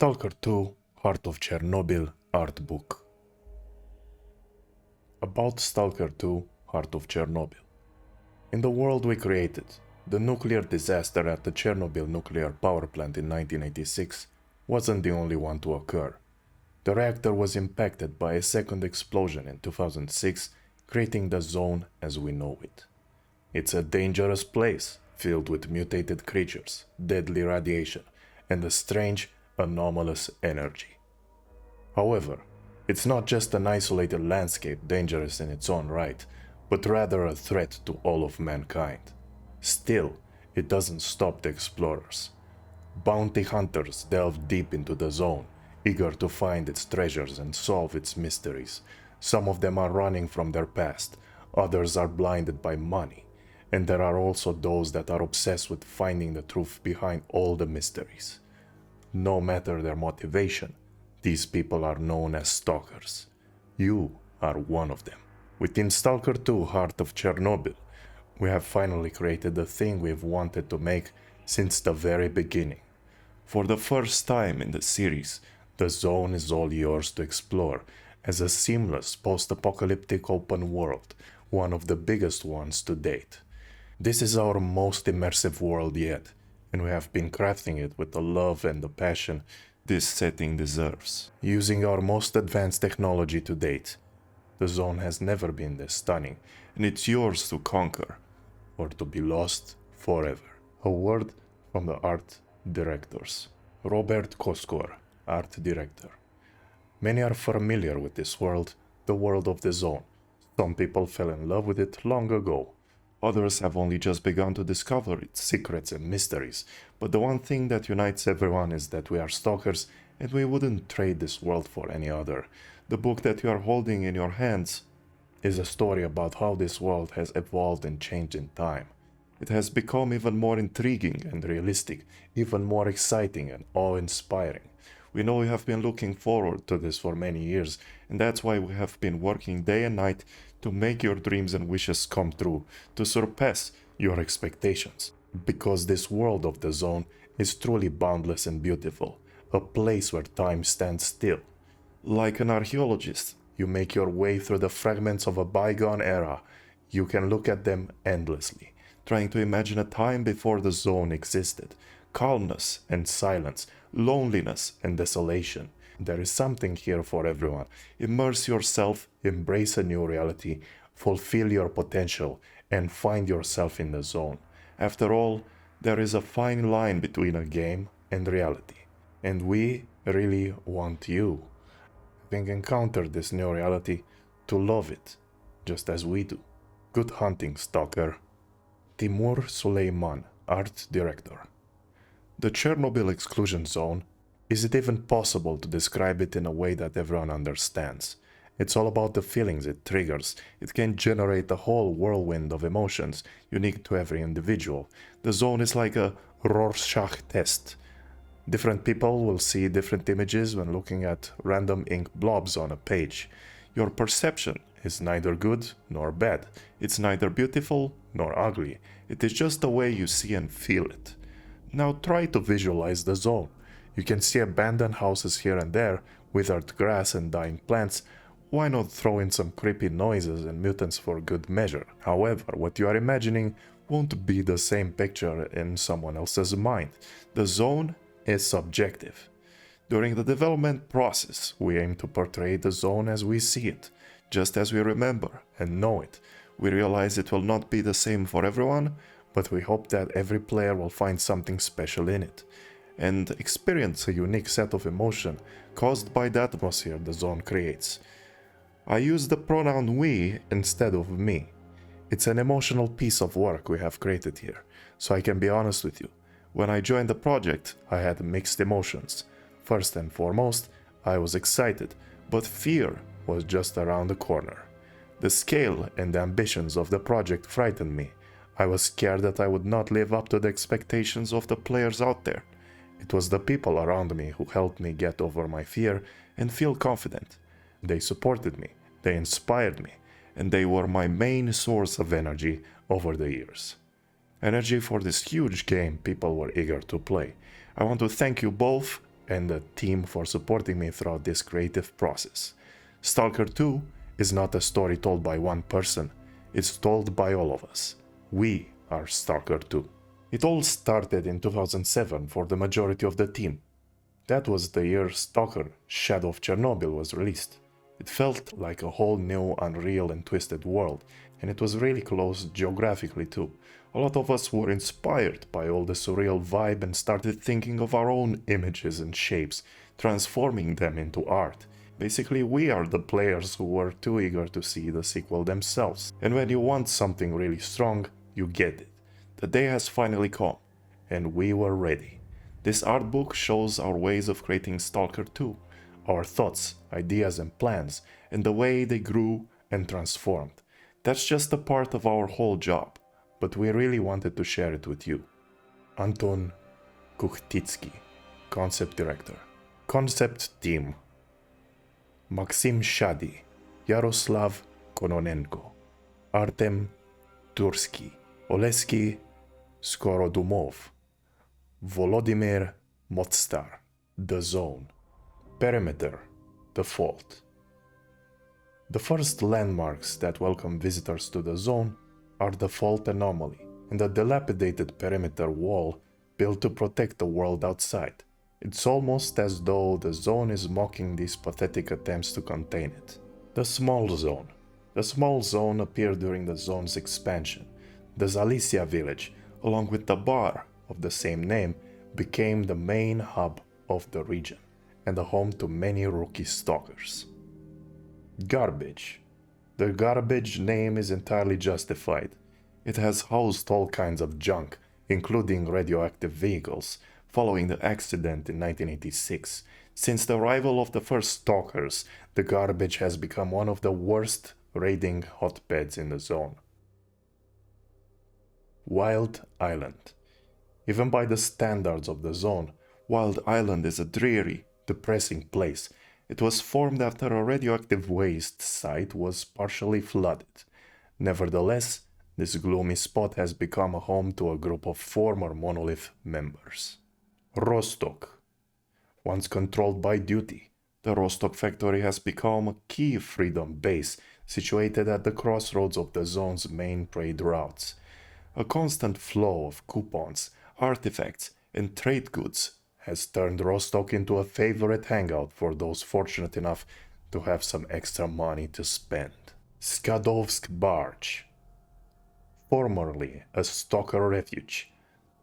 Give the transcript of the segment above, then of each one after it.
S.T.A.L.K.E.R 2 Heart of Chornobyl Artbook. About S.T.A.L.K.E.R 2 Heart of Chornobyl. In the world we created, the nuclear disaster at the Chernobyl nuclear power plant in 1986 wasn't the only one to occur. The reactor was impacted by a second explosion in 2006, creating the zone as we know it. It's a dangerous place, filled with mutated creatures, deadly radiation, and a strange, anomalous energy. However, it's not just an isolated landscape dangerous in its own right, but rather a threat to all of mankind. Still, it doesn't stop the explorers. Bounty hunters delve deep into the zone, eager to find its treasures and solve its mysteries. Some of them are running from their past, others are blinded by money, and there are also those that are obsessed with finding the truth behind all the mysteries. No matter their motivation, these people are known as stalkers. You are one of them. Within S.T.A.L.K.E.R 2 Heart of Chornobyl, we have finally created the thing we've wanted to make since the very beginning. For the first time in the series, the zone is all yours to explore as a seamless post-apocalyptic open world, one of the biggest ones to date. This is our most immersive world yet, and we have been crafting it with the love and the passion this setting deserves. Using our most advanced technology to date, the zone has never been this stunning, and it's yours to conquer, or to be lost forever. A word from the art directors. Robert Koskor, art director. Many are familiar with this world, the world of the zone. Some people fell in love with it long ago. Others have only just begun to discover its secrets and mysteries, but the one thing that unites everyone is that we are stalkers and we wouldn't trade this world for any other. The book that you are holding in your hands is a story about how this world has evolved and changed in time. It has become even more intriguing and realistic, even more exciting and awe-inspiring. We know you have been looking forward to this for many years, and that's why we have been working day and night to make your dreams and wishes come true, to surpass your expectations. Because this world of the zone is truly boundless and beautiful, a place where time stands still. Like an archaeologist, you make your way through the fragments of a bygone era. You can look at them endlessly, trying to imagine a time before the zone existed. Calmness and silence, loneliness and desolation. There is something here for everyone. Immerse yourself, embrace a new reality, fulfill your potential, and find yourself in the zone. After all, there is a fine line between a game and reality. And we really want you, having encountered this new reality, to love it, just as we do. Good hunting, Stalker. Timur Suleiman, art director. The Chernobyl exclusion zone, is it even possible to describe it in a way that everyone understands? It's all about the feelings it triggers. It can generate a whole whirlwind of emotions, unique to every individual. The zone is like a Rorschach test. Different people will see different images when looking at random ink blobs on a page. Your perception is neither good nor bad. It's neither beautiful nor ugly. It is just the way you see and feel it. Now try to visualize the zone. You can see abandoned houses here and there, withered grass and dying plants. Why not throw in some creepy noises and mutants for good measure? However, what you are imagining won't be the same picture in someone else's mind. The zone is subjective. During the development process, we aim to portray the zone as we see it, just as we remember and know it. We realize it will not be the same for everyone, but we hope that every player will find something special in it, and experience a unique set of emotion caused by the atmosphere the zone creates. I use the pronoun we instead of me. It's an emotional piece of work we have created here, so I can be honest with you. When I joined the project, I had mixed emotions. First and foremost, I was excited, but fear was just around the corner. The scale and the ambitions of the project frightened me. I was scared that I would not live up to the expectations of the players out there. It was the people around me who helped me get over my fear and feel confident. They supported me, they inspired me, and they were my main source of energy over the years. Energy for this huge game people were eager to play. I want to thank you both and the team for supporting me throughout this creative process. Stalker 2 is not a story told by one person, it's told by all of us. We are Stalker 2. It all started in 2007 for the majority of the team. That was the year S.T.A.L.K.E.R. Shadow of Chernobyl was released. It felt like a whole new, unreal and twisted world, and it was really close geographically too. A lot of us were inspired by all the surreal vibe and started thinking of our own images and shapes, transforming them into art. Basically, we are the players who were too eager to see the sequel themselves. And when you want something really strong, you get it. The day has finally come, and we were ready. This art book shows our ways of creating Stalker 2, our thoughts, ideas and plans, and the way they grew and transformed. That's just a part of our whole job, but we really wanted to share it with you. Anton Kuchtitsky, Concept Director. Concept Team: Maxim Shadi, Yaroslav Kononenko, Artem Tursky, Oleski Skorodumov, Volodymyr Motstar. The Zone. Perimeter. The Fault. The first landmarks that welcome visitors to the zone are the fault anomaly and the dilapidated perimeter wall built to protect the world outside. It's almost as though the zone is mocking these pathetic attempts to contain it. The Small Zone. The Small Zone appeared during the zone's expansion. The Zalicia village, along with the bar of the same name, became the main hub of the region and a home to many rookie stalkers. Garbage. The garbage name is entirely justified. It has housed all kinds of junk, including radioactive vehicles, following the accident in 1986. Since the arrival of the first stalkers, the garbage has become one of the worst raiding hotbeds in the zone. Wild Island. Even by the standards of the zone, Wild Island is a dreary, depressing place. It was formed after a radioactive waste site was partially flooded. Nevertheless, this gloomy spot has become a home to a group of former Monolith members. Rostock. Once controlled by duty, the Rostock factory has become a key freedom base situated at the crossroads of the zone's main trade routes. A constant flow of coupons, artifacts, and trade goods has turned Rostock into a favorite hangout for those fortunate enough to have some extra money to spend. Skadovsk Barge. Formerly a stalker refuge,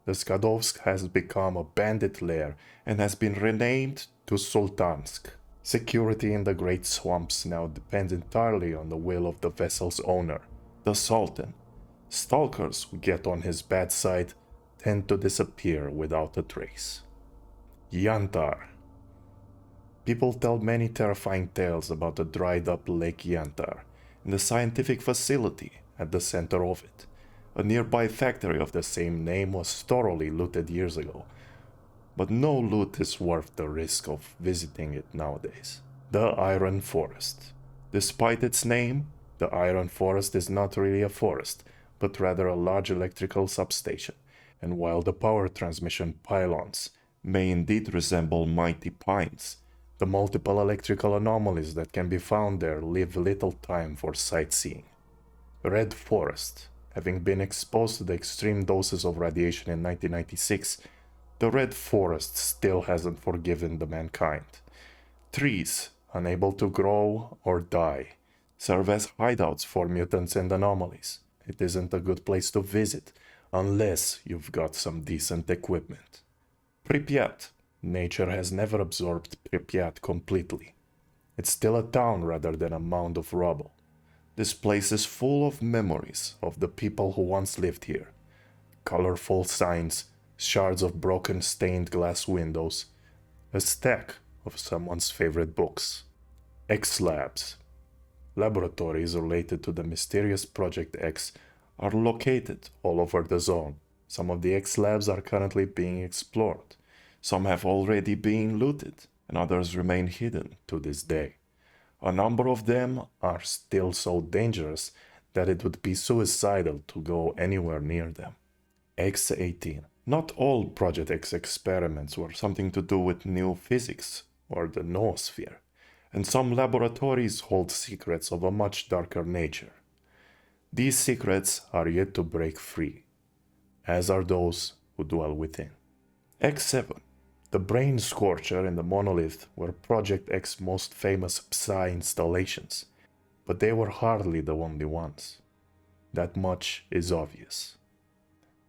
the Skadovsk has become a bandit lair and has been renamed to Sultansk. Security in the Great Swamps now depends entirely on the will of the vessel's owner, the Sultan. Stalkers who get on his bad side tend to disappear without a trace. Yantar. People tell many terrifying tales about the dried-up Lake Yantar and the scientific facility at the center of it. A nearby factory of the same name was thoroughly looted years ago, but no loot is worth the risk of visiting it nowadays. The Iron Forest. Despite its name, the Iron Forest is not really a forest, but rather a large electrical substation, and while the power transmission pylons may indeed resemble mighty pines, the multiple electrical anomalies that can be found there leave little time for sightseeing. Red Forest. Having been exposed to the extreme doses of radiation in 1996, the Red Forest still hasn't forgiven the mankind. Trees, unable to grow or die, serve as hideouts for mutants and anomalies. It isn't a good place to visit, unless you've got some decent equipment. Pripyat. Nature has never absorbed Pripyat completely. It's still a town rather than a mound of rubble. This place is full of memories of the people who once lived here. Colorful signs, shards of broken stained glass windows, a stack of someone's favorite books. X-Labs. Laboratories related to the mysterious Project X are located all over the zone. Some of the X-Labs are currently being explored. Some have already been looted, and others remain hidden to this day. A number of them are still so dangerous that it would be suicidal to go anywhere near them. X-18. Not all Project X experiments were something to do with new physics or the noosphere, and some laboratories hold secrets of a much darker nature. These secrets are yet to break free, as are those who dwell within. X7, the brain scorcher and the monolith were Project X's most famous Psi installations, but they were hardly the only ones. That much is obvious.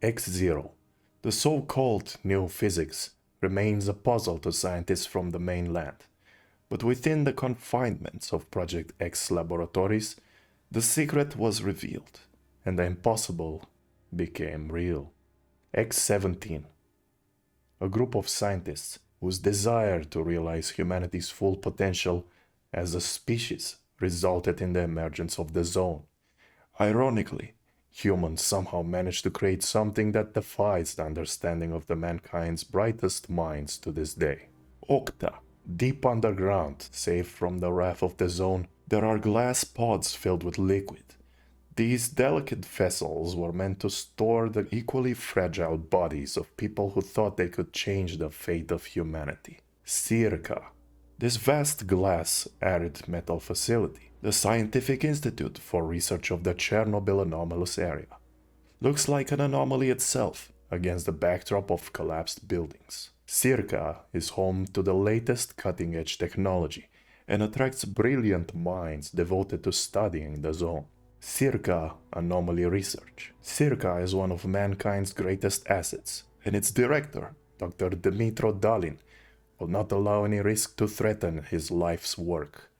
X0, the so-called new physics, remains a puzzle to scientists from the mainland, but within the confinements of Project X laboratories, the secret was revealed, and the impossible became real. X17, a group of scientists whose desire to realize humanity's full potential as a species resulted in the emergence of the Zone. Ironically, humans somehow managed to create something that defies the understanding of the mankind's brightest minds to this day. Octa, deep underground, safe from the wrath of the Zone, there are glass pods filled with liquid. These delicate vessels were meant to store the equally fragile bodies of people who thought they could change the fate of humanity. S.T.A.L.K.E.R, this vast glass arid metal facility, the Scientific Institute for Research of the Chernobyl anomalous area, looks like an anomaly itself against the backdrop of collapsed buildings. S.T.A.L.K.E.R is home to the latest cutting-edge technology and attracts brilliant minds devoted to studying the Zone. S.T.A.L.K.E.R Anomaly Research. S.T.A.L.K.E.R is one of mankind's greatest assets, and its director, Dr. Dmytro Dalin, will not allow any risk to threaten his life's work,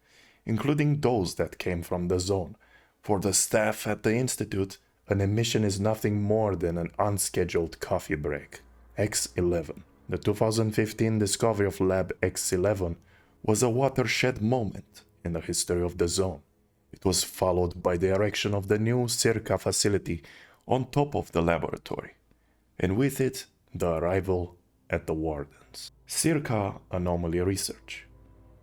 including those that came from the Zone. For the staff at the Institute, an emission is nothing more than an unscheduled coffee break. X11. The 2015 discovery of Lab X11 was a watershed moment in the history of the Zone. It was followed by the erection of the new S.T.A.L.K.E.R facility on top of the laboratory, and with it, the arrival at the Wardens. S.T.A.L.K.E.R Anomaly Research.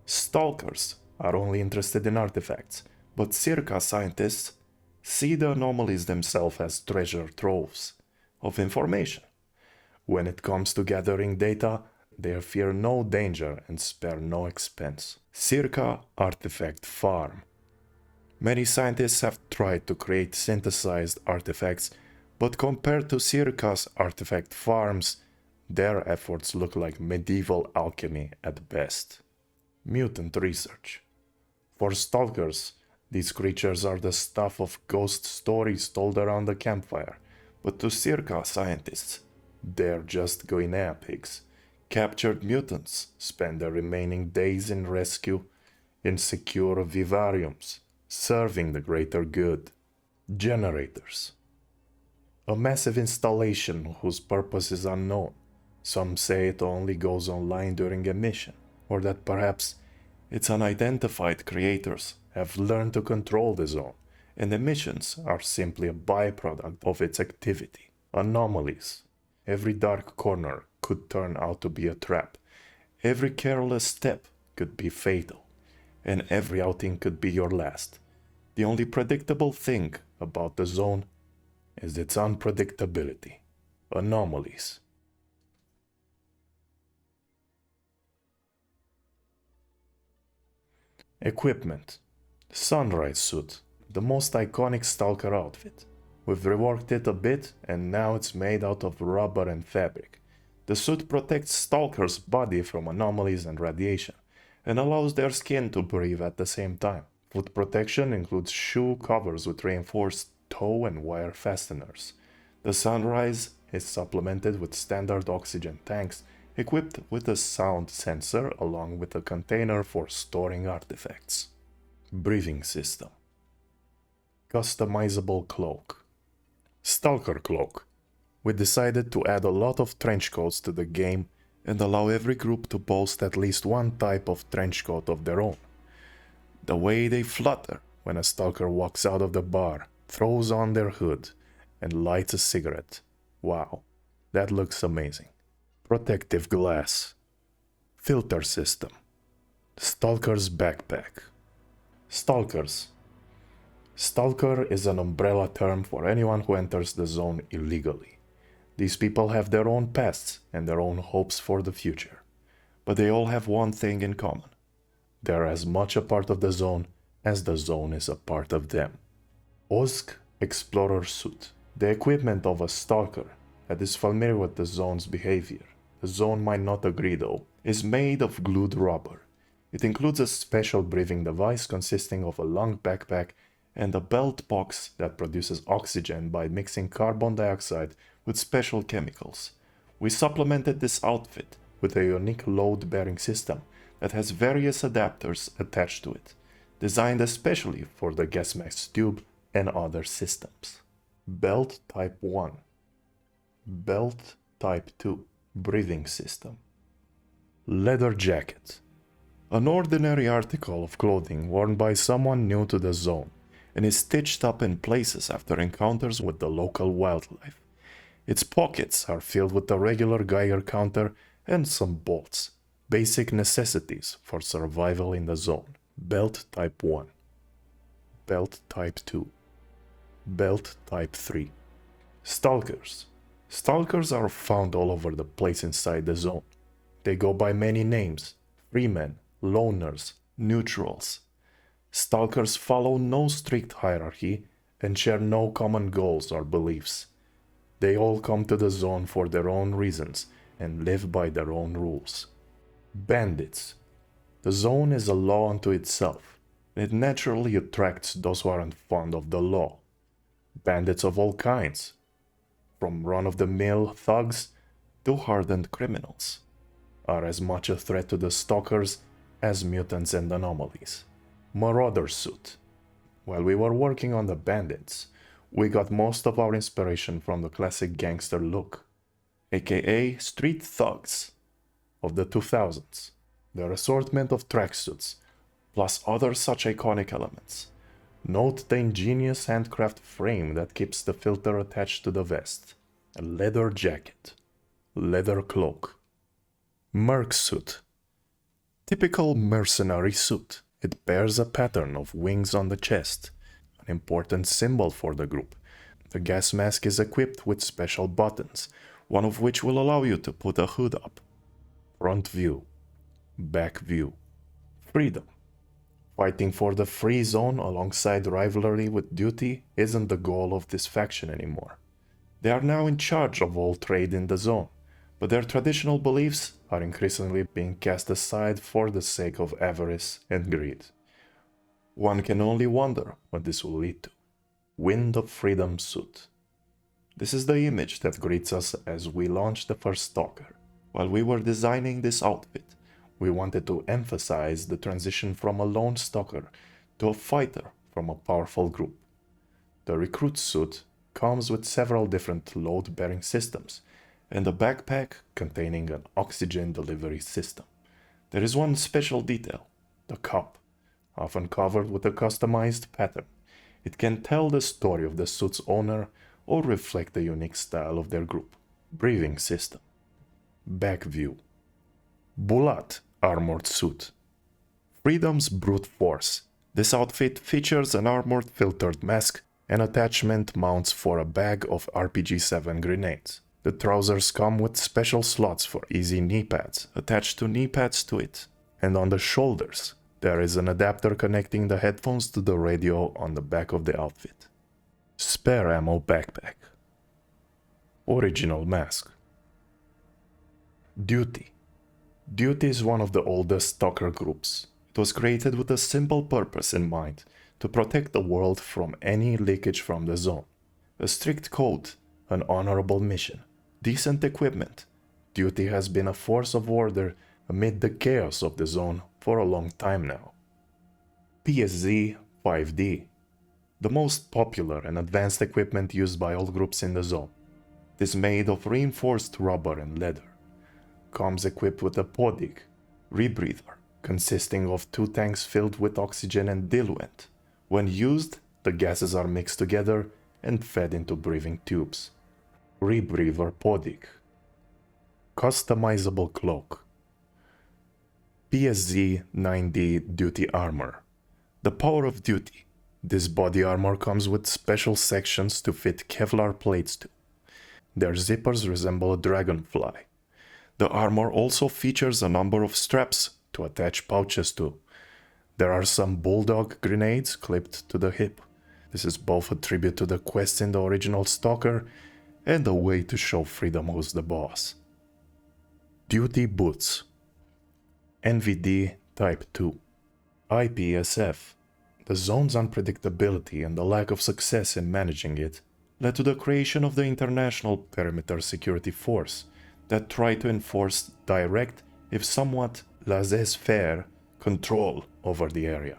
Stalkers are only interested in artifacts, but S.T.A.L.K.E.R scientists see the anomalies themselves as treasure troves of information. When it comes to gathering data, they fear no danger and spare no expense. S.T.A.L.K.E.R Artifact Farm. Many scientists have tried to create synthesized artifacts, but compared to S.T.A.L.K.E.R's artifact farms, their efforts look like medieval alchemy at best. Mutant Research. For stalkers, these creatures are the stuff of ghost stories told around the campfire, but to S.T.A.L.K.E.R scientists, they're just guinea pigs. Captured mutants spend their remaining days in rescue in secure vivariums, serving the greater good. Generators. A massive installation whose purpose is unknown. Some say it only goes online during a mission, or that perhaps its unidentified creators have learned to control the Zone, and the missions are simply a byproduct of its activity. Anomalies. Every dark corner could turn out to be a trap. Every careless step could be fatal, and every outing could be your last. The only predictable thing about the Zone is its unpredictability. Anomalies. Equipment. Sunrise suit, the most iconic S.T.A.L.K.E.R outfit. We've reworked it a bit and now it's made out of rubber and fabric. The suit protects S.T.A.L.K.E.R's body from anomalies and radiation, and allows their skin to breathe at the same time. Foot protection includes shoe covers with reinforced toe and wire fasteners. The Sunrise is supplemented with standard oxygen tanks equipped with a sound sensor along with a container for storing artifacts. Breathing system. Customizable cloak. S.T.A.L.K.E.R cloak. We decided to add a lot of trench coats to the game and allow every group to boast at least one type of trench coat of their own. The way they flutter when a S.T.A.L.K.E.R walks out of the bar, throws on their hood, and lights a cigarette. Wow, that looks amazing. Protective glass. Filter system. S.T.A.L.K.E.R's backpack. Stalkers. S.T.A.L.K.E.R is an umbrella term for anyone who enters the Zone illegally. These people have their own pasts and their own hopes for the future. But they all have one thing in common. They're as much a part of the zone as the zone is a part of them. S.T.A.L.K.E.R Explorer Suit. The equipment of a stalker that is familiar with the zone's behavior. The zone might not agree though, is made of glued rubber. It includes a special breathing device consisting of a long backpack and a belt box that produces oxygen by mixing carbon dioxide with special chemicals. We supplemented this outfit with a unique load-bearing system that has various adapters attached to it, designed especially for the gas mask tube and other systems. Belt Type 1. Belt Type 2. Breathing system. Leather jacket. An ordinary article of clothing worn by someone new to the zone and is stitched up in places after encounters with the local wildlife. Its pockets are filled with a regular Geiger counter and some bolts, basic necessities for survival in the zone. Belt Type 1. Belt Type 2. Belt Type 3. Stalkers. Stalkers are found all over the place inside the zone. They go by many names: freemen, loners, neutrals. Stalkers follow no strict hierarchy and share no common goals or beliefs. They all come to the zone for their own reasons and live by their own rules. Bandits. The zone is a law unto itself. It naturally attracts those who aren't fond of the law. Bandits of all kinds, from run-of-the-mill thugs to hardened criminals, are as much a threat to the stalkers as mutants and anomalies. Marauder Suit. While we were working on the bandits, we got most of our inspiration from the classic gangster look, aka street thugs of the 2000s. Their assortment of tracksuits, plus other such iconic elements. Note the ingenious handcraft frame that keeps the filter attached to the vest. A leather jacket. Leather cloak. Merc suit. Typical mercenary suit. It bears a pattern of wings on the chest, an important symbol for the group. The gas mask is equipped with special buttons, one of which will allow you to put a hood up. Front view. Back view. Freedom. Fighting for the free zone alongside rivalry with duty isn't the goal of this faction anymore. They are now in charge of all trade in the zone, but their traditional beliefs are increasingly being cast aside for the sake of avarice and greed. One can only wonder what this will lead to. Wind of Freedom suit. This is the image that greets us as we launch the first Stalker. While we were designing this outfit, we wanted to emphasize the transition from a lone stalker to a fighter from a powerful group. The recruit suit comes with several different load-bearing systems and a backpack containing an oxygen delivery system. There is one special detail, the cup, often covered with a customized pattern. It can tell the story of the suit's owner or reflect the unique style of their group. Breathing system. Back view. Bulat armored suit. Freedom's brute force. This outfit features an armored filtered mask and attachment mounts for a bag of RPG-7 grenades. The trousers come with special slots for easy knee pads attached to knee pads to it. And on the shoulders, there is an adapter connecting the headphones to the radio on the back of the outfit. Spare ammo backpack. Original mask. Duty. Duty is one of the oldest stalker groups. It was created with a simple purpose in mind, to protect the world from any leakage from the zone. A strict code, an honorable mission, decent equipment. Duty has been a force of order amid the chaos of the zone for a long time now. PSZ 5D. The most popular and advanced equipment used by all groups in the zone. It is made of reinforced rubber and leather. Comes equipped with a podig, rebreather, consisting of 2 tanks filled with oxygen and diluent. When used, the gases are mixed together and fed into breathing tubes. Rebreather podig. Customizable cloak. PSZ 9D duty armor. The power of duty. This body armor comes with special sections to fit Kevlar plates to. Their zippers resemble a dragonfly. The armor also features a number of straps to attach pouches to. There are some bulldog grenades clipped to the hip. This is both a tribute to the quest in the original S.T.A.L.K.E.R and a way to show Freedom who's the boss. Duty boots. NVD Type 2. IPSF. The zone's unpredictability and the lack of success in managing it led to the creation of the International Perimeter Security Force that tried to enforce direct, if somewhat laissez-faire, control over the area.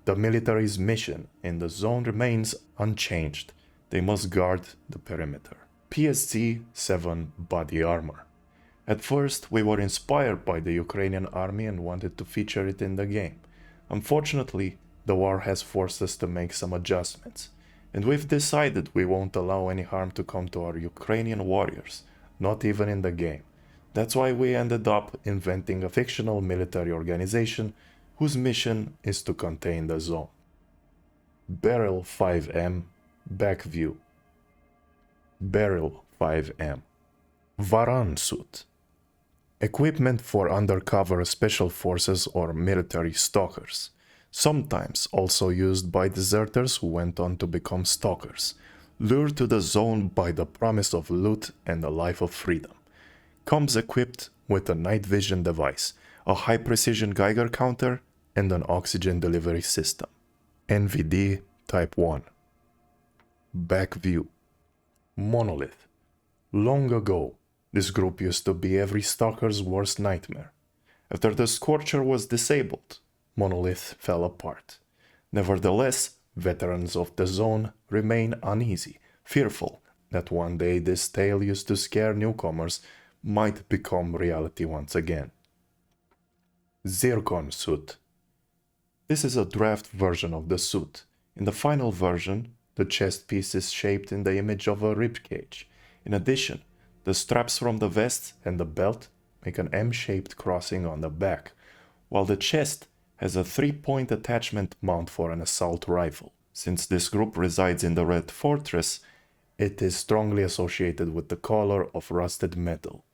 The military's mission in the zone remains unchanged. They must guard the perimeter. PSC-7 Body Armor. At first, we were inspired by the Ukrainian army and wanted to feature it in the game. Unfortunately, the war has forced us to make some adjustments, and we've decided we won't allow any harm to come to our Ukrainian warriors, not even in the game. That's why we ended up inventing a fictional military organization whose mission is to contain the zone. Beryl 5M Back View. Beryl 5M Varan Suit. Equipment for undercover special forces or military stalkers, sometimes also used by deserters who went on to become stalkers, lured to the zone by the promise of loot and a life of freedom. Comes equipped with a night vision device, a high-precision Geiger counter, and an oxygen delivery system. NVD Type 1. Back View. Monolith. Long ago, this group used to be every stalker's worst nightmare. After the Scorcher was disabled, Monolith fell apart. Nevertheless, veterans of the zone remain uneasy, fearful that one day this tale used to scare newcomers might become reality once again. Zircon Suit. This is a draft version of the suit. In the final version, the chest piece is shaped in the image of a ribcage. In addition, the straps from the vest and the belt make an M-shaped crossing on the back, while the chest has a 3-point attachment mount for an assault rifle. Since this group resides in the Red Fortress, it is strongly associated with the color of rusted metal,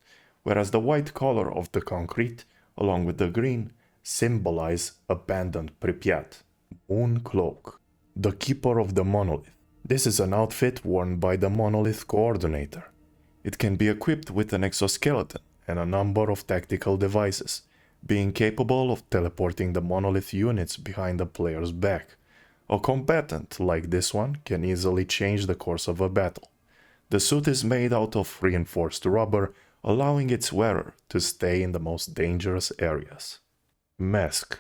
whereas the white color of the concrete, along with the green, symbolize abandoned Pripyat. Moon Cloak. The Keeper of the Monolith. This is an outfit worn by the Monolith Coordinator. It can be equipped with an exoskeleton and a number of tactical devices, being capable of teleporting the Monolith units behind the player's back. A combatant like this one can easily change the course of a battle. The suit is made out of reinforced rubber, allowing its wearer to stay in the most dangerous areas. Mask.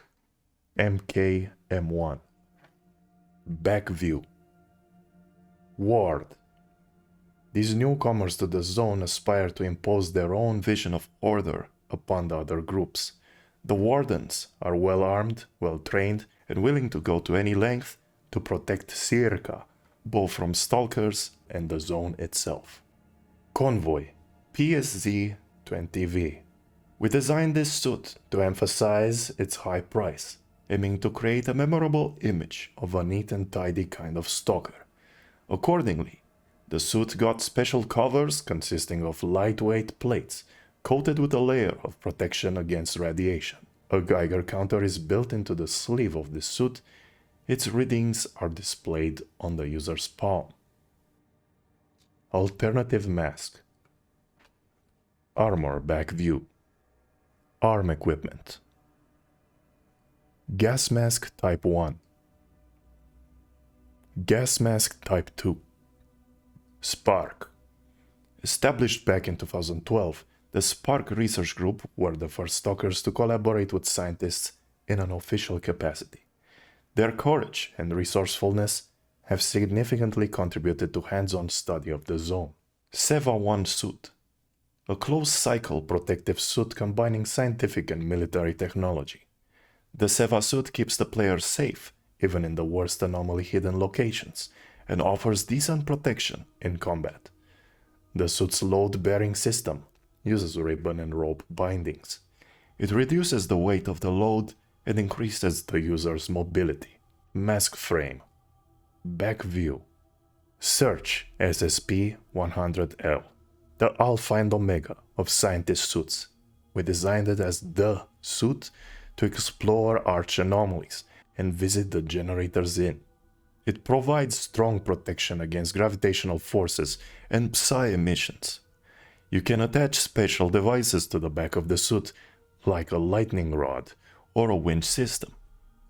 MK-M1. Back View. Ward. These newcomers to the zone aspire to impose their own vision of order upon the other groups. The Wardens are well armed, well trained, and willing to go to any length to protect S.T.A.L.K.E.R, both from stalkers and the zone itself. Convoy. PSZ-20V. We designed this suit to emphasize its high price, aiming to create a memorable image of a neat and tidy kind of stalker. Accordingly, the suit got special covers consisting of lightweight plates, coated with a layer of protection against radiation. A Geiger counter is built into the sleeve of the suit. Its readings are displayed on the user's palm. Alternative mask. Armor back view. Arm equipment. Gas mask type 1. Gas mask type 2. S.T.A.L.K.E.R. Established back in 2012, the S.T.A.L.K.E.R research group were the first stalkers to collaborate with scientists in an official capacity. Their courage and resourcefulness have significantly contributed to hands-on study of the zone. SEVA-1 suit. A closed-cycle protective suit combining scientific and military technology. The SEVA suit keeps the player safe, even in the worst anomaly-hidden locations, and offers decent protection in combat. The suit's load-bearing system uses ribbon and rope bindings. It reduces the weight of the load and increases the user's mobility. Mask frame. Back view. Search SSP-100L. the alpha and omega of scientist suits. We designed it as the suit to explore arch anomalies and visit the generators in. It provides strong protection against gravitational forces and psi emissions. You can attach special devices to the back of the suit, like a lightning rod or a winch system.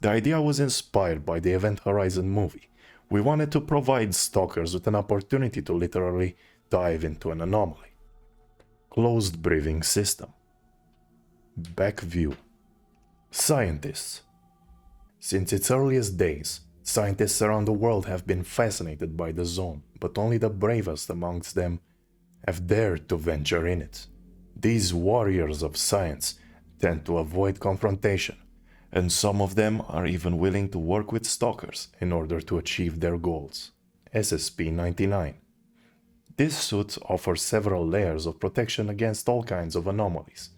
The idea was inspired by the Event Horizon movie. We wanted to provide stalkers with an opportunity to literally dive into an anomaly. Closed breathing system. Back view. Scientists. Since its earliest days, scientists around the world have been fascinated by the zone, but only the bravest amongst them have dared to venture in it. These warriors of science tend to avoid confrontation, and some of them are even willing to work with stalkers in order to achieve their goals. SCP-99. This suit offers several layers of protection against all kinds of anomalies.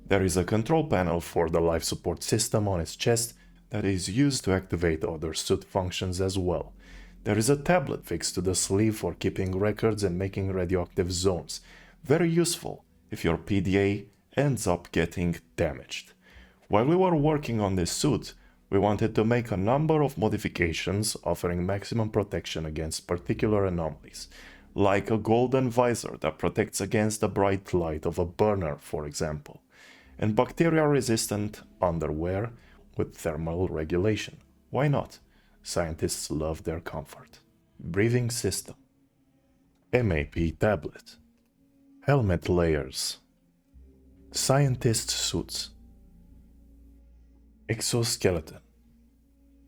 There is a control panel for the life support system on its chest that is used to activate other suit functions as well. There is a tablet fixed to the sleeve for keeping records and making radioactive zones. Very useful if your PDA ends up getting damaged. While we were working on this suit, we wanted to make a number of modifications offering maximum protection against particular anomalies, like a golden visor that protects against the bright light of a burner, for example, and bacteria-resistant underwear with thermal regulation. Why not? Scientists love their comfort. Breathing system. MAP tablet. Helmet layers. Scientist suits. Exoskeleton.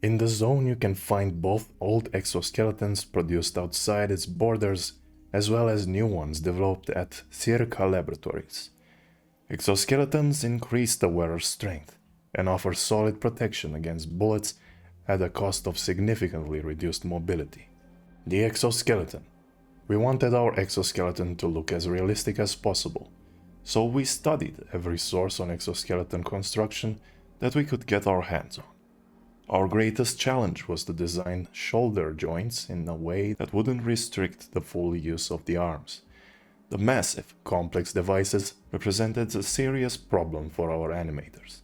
In the zone you can find both old exoskeletons produced outside its borders as well as new ones developed at S.T.A.L.K.E.R laboratories. Exoskeletons increase the wearer's strength and offer solid protection against bullets at a cost of significantly reduced mobility. The exoskeleton. We wanted our exoskeleton to look as realistic as possible, so we studied every source on exoskeleton construction that we could get our hands on. Our greatest challenge was to design shoulder joints in a way that wouldn't restrict the full use of the arms. The massive, complex devices represented a serious problem for our animators.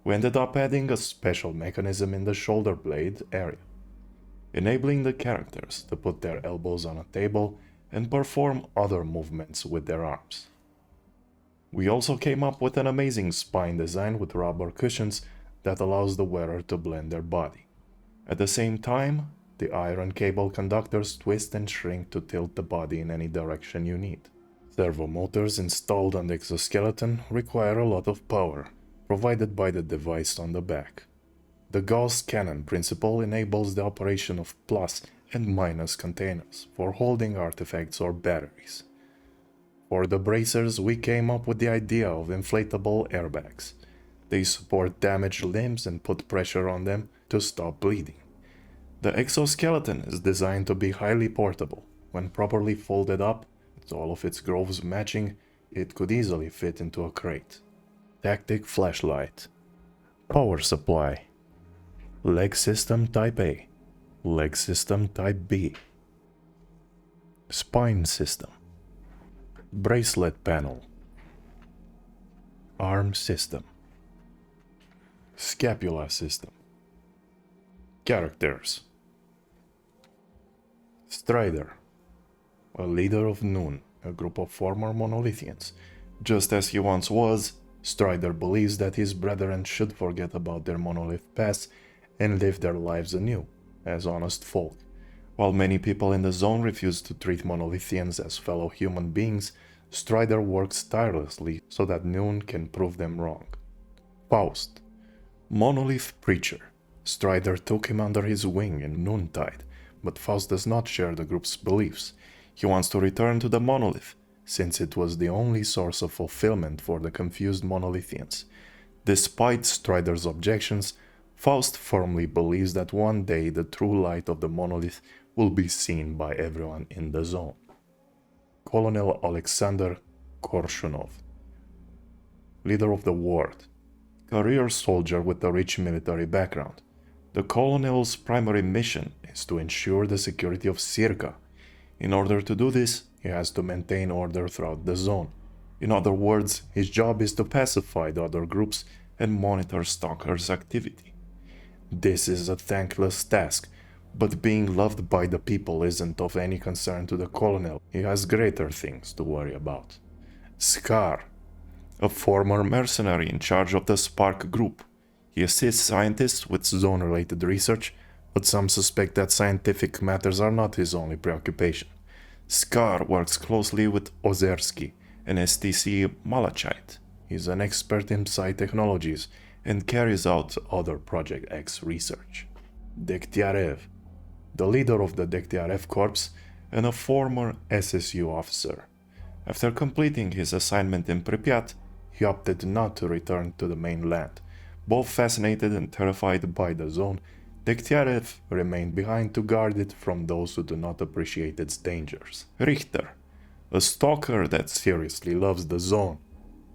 We ended up adding a special mechanism in the shoulder blade area, enabling the characters to put their elbows on a table and perform other movements with their arms. We also came up with an amazing spine design with rubber cushions that allows the wearer to blend their body. At the same time, the iron cable conductors twist and shrink to tilt the body in any direction you need. Servo motors installed on the exoskeleton require a lot of power, provided by the device on the back. The Gauss cannon principle enables the operation of plus and minus containers for holding artifacts or batteries. For the bracers, we came up with the idea of inflatable airbags. They support damaged limbs and put pressure on them to stop bleeding. The exoskeleton is designed to be highly portable. When properly folded up, with all of its grooves matching, it could easily fit into a crate. Tactic flashlight. Power supply. Leg system type A. Leg system type B. Spine system. Bracelet panel. Arm system. Scapula system. Characters. Strider, a leader of Noon, a group of former monolithians. Just as he once was, Strider believes that his brethren should forget about their monolith past and live their lives anew, as honest folk. While many people in the zone refuse to treat monolithians as fellow human beings, Strider works tirelessly so that Noon can prove them wrong. Faust, monolith preacher. Strider took him under his wing in Noontide, but Faust does not share the group's beliefs. He wants to return to the monolith, since it was the only source of fulfillment for the confused monolithians. Despite Strider's objections, Faust firmly believes that one day the true light of the monolith will be seen by everyone in the zone. Colonel Alexander Korshunov, leader of the ward, career soldier with a rich military background. The colonel's primary mission is to ensure the security of S.T.A.L.K.E.R. In order to do this, He has to maintain order throughout the zone. In other words, his job is to pacify the other groups and monitor stalkers' activity. This is a thankless task, but being loved by the people isn't of any concern to the colonel. He has greater things to worry about. S.T.A.L.K.E.R, a former mercenary in charge of the S.P.A.R.K. group. He assists scientists with zone-related research, but some suspect that scientific matters are not his only preoccupation. S.T.A.L.K.E.R works closely with Ozerski and STC Malachite. He's an expert in psi technologies and carries out other Project X research. Detectors, the leader of the Detectors Corps and a former SSU officer. After completing his assignment in Pripyat, he opted not to return to the mainland. Both fascinated and terrified by the zone, Detectors remained behind to guard it from those who do not appreciate its dangers. Richter, a stalker that seriously loves the zone.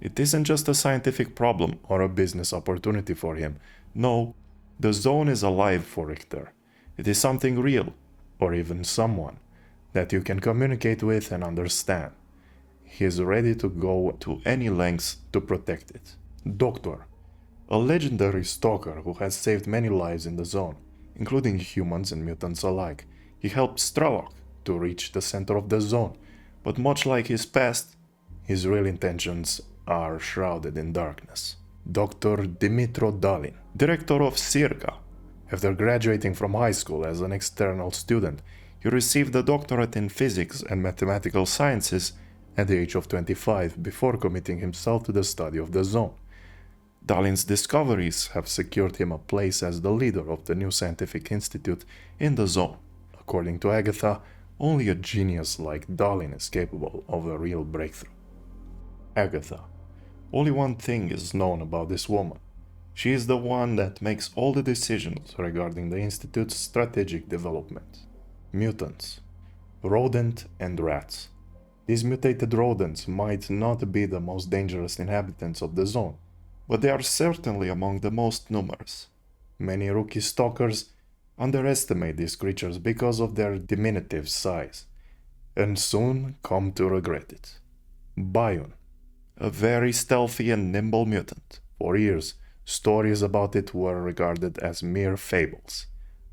It isn't just a scientific problem or a business opportunity for him. No, the zone is alive for Richter. It is something real, or even someone, that you can communicate with and understand. He is ready to go to any lengths to protect it. Doctor, a legendary stalker who has saved many lives in the zone, including humans and mutants alike. He helped S.T.A.L.K.E.R to reach the center of the zone, but much like his past, his real intentions are shrouded in darkness. Dr. Dimitro Dalin, director of S.T.A.L.K.E.R. After graduating from high school as an external student, he received a doctorate in physics and mathematical sciences at the age of 25 before committing himself to the study of the zone. Dalin's discoveries have secured him a place as the leader of the new scientific institute in the zone. According to Agatha, only a genius like Dalin is capable of a real breakthrough. Agatha. Only one thing is known about this woman. She is the one that makes all the decisions regarding the institute's strategic development. Mutants. Rodent and rats. These mutated rodents might not be the most dangerous inhabitants of the zone, but they are certainly among the most numerous. Many rookie stalkers underestimate these creatures because of their diminutive size, and soon come to regret it. Bayun, a very stealthy and nimble mutant. For years, stories about it were regarded as mere fables.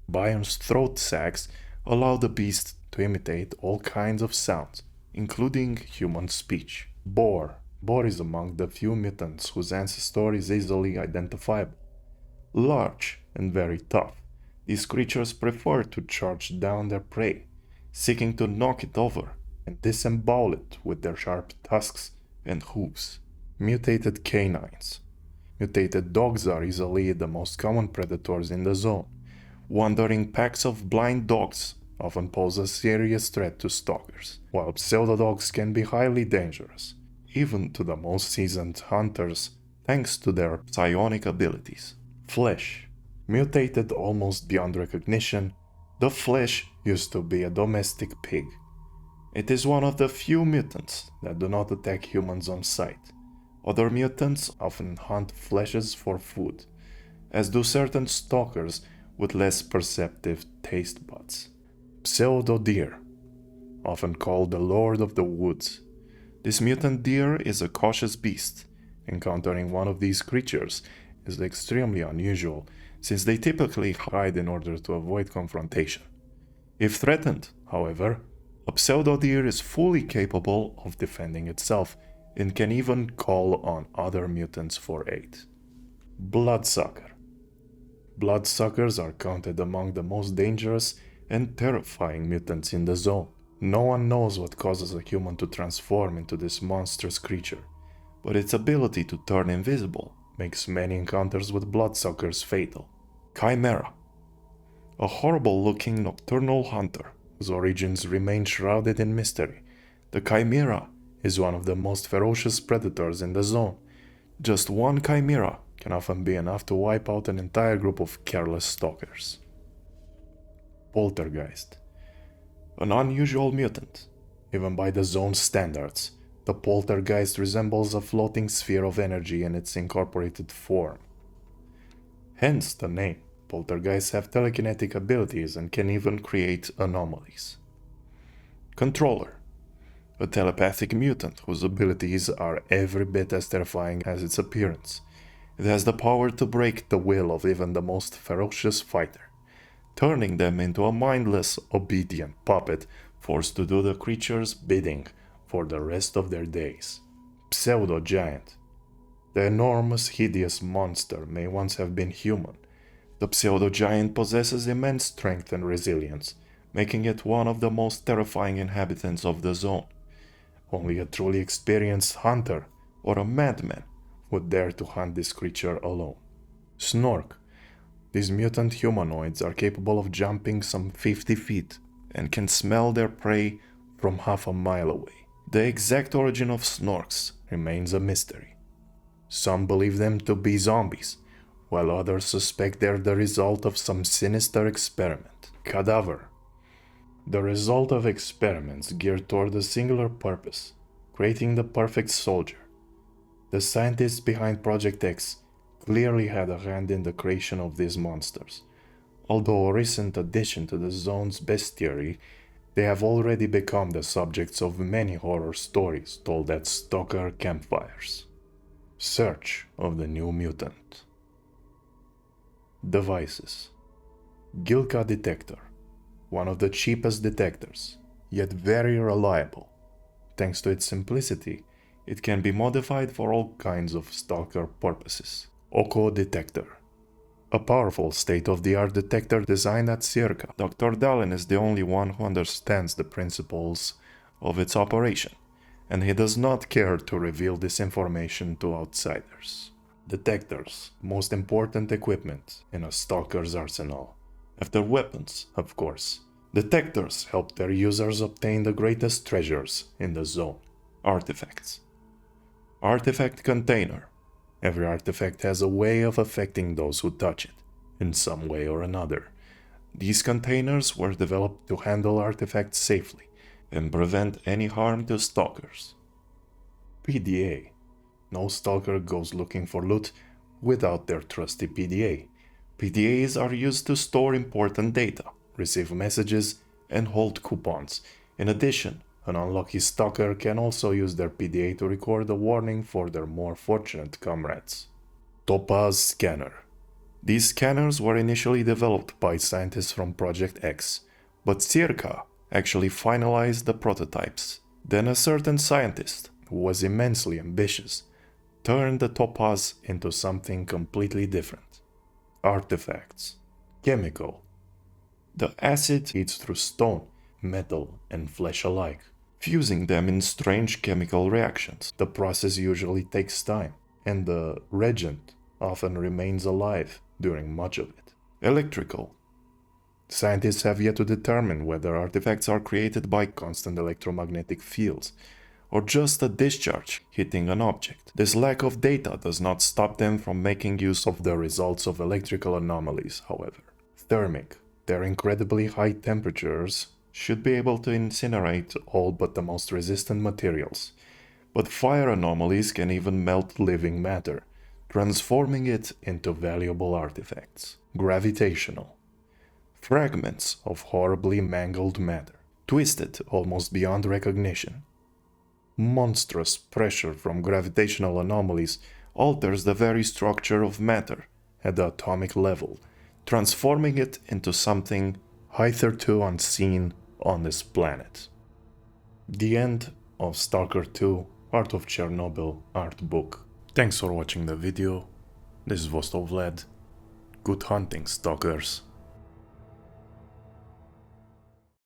Bayun's throat sacs allow the beast to imitate all kinds of sounds, including human speech. Boar is among the few mutants whose ancestor is easily identifiable. Large and very tough, these creatures prefer to charge down their prey, seeking to knock it over and disembowel it with their sharp tusks and hooves. Mutated canines. Mutated dogs are easily the most common predators in the zone. Wandering packs of blind dogs often pose a serious threat to stalkers, while pseudo-dogs can be highly dangerous, even to the most seasoned hunters, thanks to their psionic abilities. Flesh. Mutated almost beyond recognition, the Flesh used to be a domestic pig. It is one of the few mutants that do not attack humans on sight. Other mutants often hunt Fleshes for food, as do certain stalkers with less perceptive taste buds. Pseudo-deer, often called the Lord of the Woods. This mutant deer is a cautious beast. Encountering one of these creatures is extremely unusual, since they typically hide in order to avoid confrontation. If threatened, however, a pseudo-deer is fully capable of defending itself and can even call on other mutants for aid. Bloodsucker. Bloodsuckers are counted among the most dangerous and terrifying mutants in the zone. No one knows what causes a human to transform into this monstrous creature, but its ability to turn invisible makes many encounters with bloodsuckers fatal. Chimera. A horrible-looking nocturnal hunter whose origins remain shrouded in mystery. The Chimera is one of the most ferocious predators in the zone. Just one Chimera can often be enough to wipe out an entire group of careless stalkers. Poltergeist. An unusual mutant. Even by the zone's standards, the poltergeist resembles a floating sphere of energy in its incorporated form. Hence the name. Poltergeists have telekinetic abilities and can even create anomalies. Controller. A telepathic mutant whose abilities are every bit as terrifying as its appearance. It has the power to break the will of even the most ferocious fighter, turning them into a mindless, obedient puppet forced to do the creature's bidding for the rest of their days. Pseudo-giant. The enormous, hideous monster may once have been human. The pseudo-giant possesses immense strength and resilience, making it one of the most terrifying inhabitants of the zone. Only a truly experienced hunter or a madman would dare to hunt this creature alone. Snork. These mutant humanoids are capable of jumping some 50 feet and can smell their prey from half a mile away. The exact origin of Snorks remains a mystery. Some believe them to be zombies, while others suspect they're the result of some sinister experiment. Cadaver. The result of experiments geared toward a singular purpose, creating the perfect soldier. The scientists behind Project X clearly had a hand in the creation of these monsters. Although a recent addition to the zone's bestiary, they have already become the subjects of many horror stories told at stalker campfires. Search of the new mutant. Devices. Gilka detector. One of the cheapest detectors, yet very reliable. Thanks to its simplicity, it can be modified for all kinds of stalker purposes. Oko detector. A powerful state-of-the-art detector designed at S.T.A.L.K.E.R. Dr. Dallin is the only one who understands the principles of its operation, and he does not care to reveal this information to outsiders. Detectors, most important equipment in a stalker's arsenal. After weapons, of course. Detectors help their users obtain the greatest treasures in the zone. Artifacts. Artifact container. Every artifact has a way of affecting those who touch it, in some way or another. These containers were developed to handle artifacts safely and prevent any harm to stalkers. PDA. No stalker goes looking for loot without their trusty PDA. PDAs are used to store important data, receive messages, and hold coupons. In addition, an unlucky stalker can also use their PDA to record a warning for their more fortunate comrades. Topaz Scanner. These scanners were initially developed by scientists from Project X, but S.T.A.L.K.E.R. actually finalized the prototypes. Then a certain scientist, who was immensely ambitious, turned the Topaz into something completely different. Artifacts. Chemical. The acid eats through stone, metal, and flesh alike, fusing them in strange chemical reactions. The process usually takes time, and the reagent often remains alive during much of it. Electrical. Scientists have yet to determine whether artifacts are created by constant electromagnetic fields, or just a discharge hitting an object. This lack of data does not stop them from making use of the results of electrical anomalies, however. Thermic. Their incredibly high temperatures should be able to incinerate all but the most resistant materials, but fire anomalies can even melt living matter, transforming it into valuable artifacts. Gravitational. Fragments of horribly mangled matter, twisted almost beyond recognition. Monstrous pressure from gravitational anomalies alters the very structure of matter at the atomic level, transforming it into something hitherto unseen on this planet. The end of S.T.A.L.K.E.R 2 Heart of Chornobyl art book. Thanks for watching the video. This is Vostok Vlad. Good hunting, stalkers.